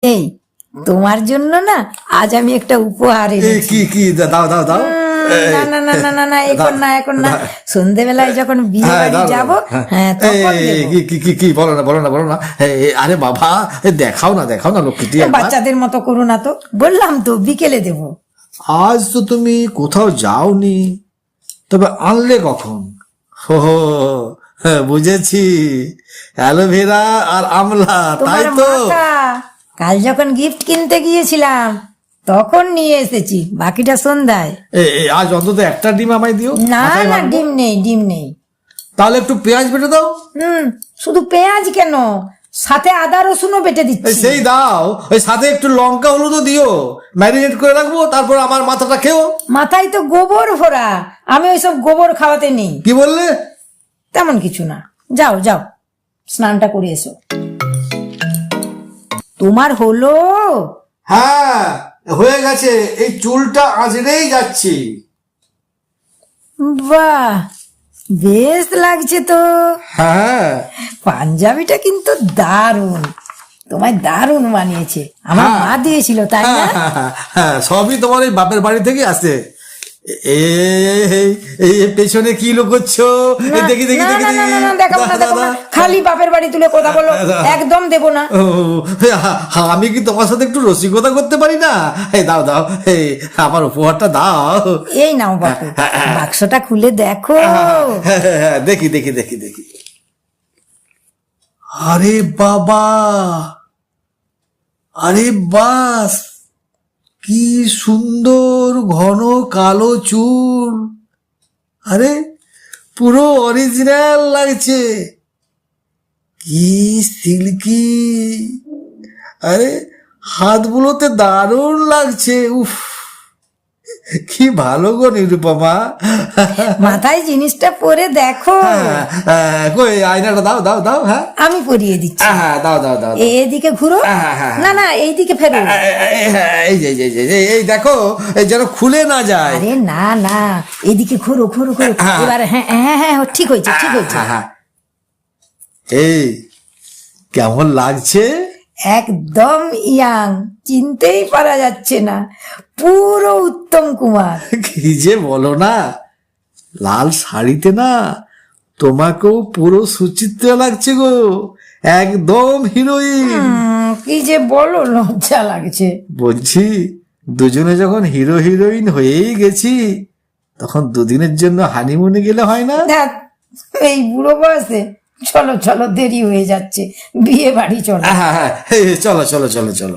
এই তোমার জন্য না আজ আমি একটা উপহার এনেছি। কি কি দাও দাও দাও। না না না না না না এখন না এখন না, সন্ধেবেলায় যখন বিয়ে বাড়ি যাবো হ্যাঁ তখন দেবো। কি কি কি কি বলো না বলো না বলো না। আরে বাবা দেখাও না লক্ষ্মীটি একবার। বাচ্চাদের মতো করো না তো, বললাম তো বিকেলে দেবো। আজ তো তুমি কোথাও যাওনি, তবে আনলে কখন? হো বুঝেছি, অ্যালোভেরা আর আমলা, তাই তোমার তো? মাথা কাল যখন গিফট কিনতে গিয়েছিলাম তখন নিয়ে এসেছি, বাকিটা সন্ধ্যায়। আজ অন্তত একটা ডিম আমায় দিও। না মাথায় না মাখবো। ডিম নেই ডিম নেই। তাহলে একটু পেঁয়াজ বেটে দাও। শুধু পেঁয়াজ কেন, সাথে আদা রসুনও বেটে দিচ্ছি। সেই দাও, ওই সাথে একটু লঙ্কা হলুদও দিও, ম্যারিনেট করে রাখবো, তারপর আমার মাথাটা খেও। মাথায় তো গোবর ভরা, আমি ওইসব গোবর খাওয়াতে নেই। কি বললে? তেমন কিছু না, যাও যাও স্নানটা করে এসো। তোমার হলো? হ্যাঁ হয়ে গেছে, এই চুলটা আঁচড়েই যাচ্ছি। বাহ বেশ লাগছে তো, হ্যাঁ পাঞ্জাবিটা কিন্তু দারুণ, তোমায় দারুণ মানিয়েছে। আমার মা দিয়েছিল তাই না? হ্যাঁ, সবই তোমার এই বাপের বাড়ি থেকে আসে। এই পেছনে কি লুকোচ্ছো? দেখি দেখি না দেখি না না না না, দেখাবো না দেখাবো না, খালি বাপের বাড়ি তুলে কথা বলো, একদম দেবো না। আমি কি তোমার সাথে একটু রসিকতা করতে পারি না? দাও দাও, আমার উপহারটা দাও। এই নাও বাপু, বাক্সটা খুলে দেখো। দেখি দেখি দেখি দেখি। আরে বাবা, আরে বাস, কি সুন্দর ঘন কালো চুল। আরে পুরো অরিজিনাল লাগছে, কি সিল্কি। আরে হাতগুলোতে দারুণ লাগছে। উফ কি ভালো গো নিরুপমা। মাথায় জিনিসটা পরে দেখো। কই আয়নাটা দাও দাও দাও। হ্যাঁ আমি পরিয়ে দিচ্ছি। হ্যাঁ দাও দাও দাও। এদিকে ঘুরো। না না এইদিকে ফেরো। এই যে এই দেখো, এই যেন খুলে না যায়। আরে না না, এদিকে ঘুরো ঘুরো ঘুরো। এবার হ্যাঁ হ্যাঁ হ্যাঁ ঠিক হয়েছে ঠিক হয়েছে। এই কেমন লাগছে? একদম ইয়াং, চিনতেই পারা যাচ্ছে না, পুরো উত্তম কুমার। কি যে বলো না, লাল শাড়িতে না তোমাকেও পুরো সুচিত্রা লাগছে গো, একদম হিরোইন। কি যে বলো, লজ্জা লাগছে। বলছি দুজনে যখন হিরো হিরোইন হয়েই গেছি, তখন দুদিনের জন্য হানিমুনে গেলে হয় না? দেখ এই বুড়ো বয়সে, চলো চলো দেরি হয়ে যাচ্ছে, বিয়ে বাড়ি চলো। হ্যাঁ চলো চলো চলো চলো।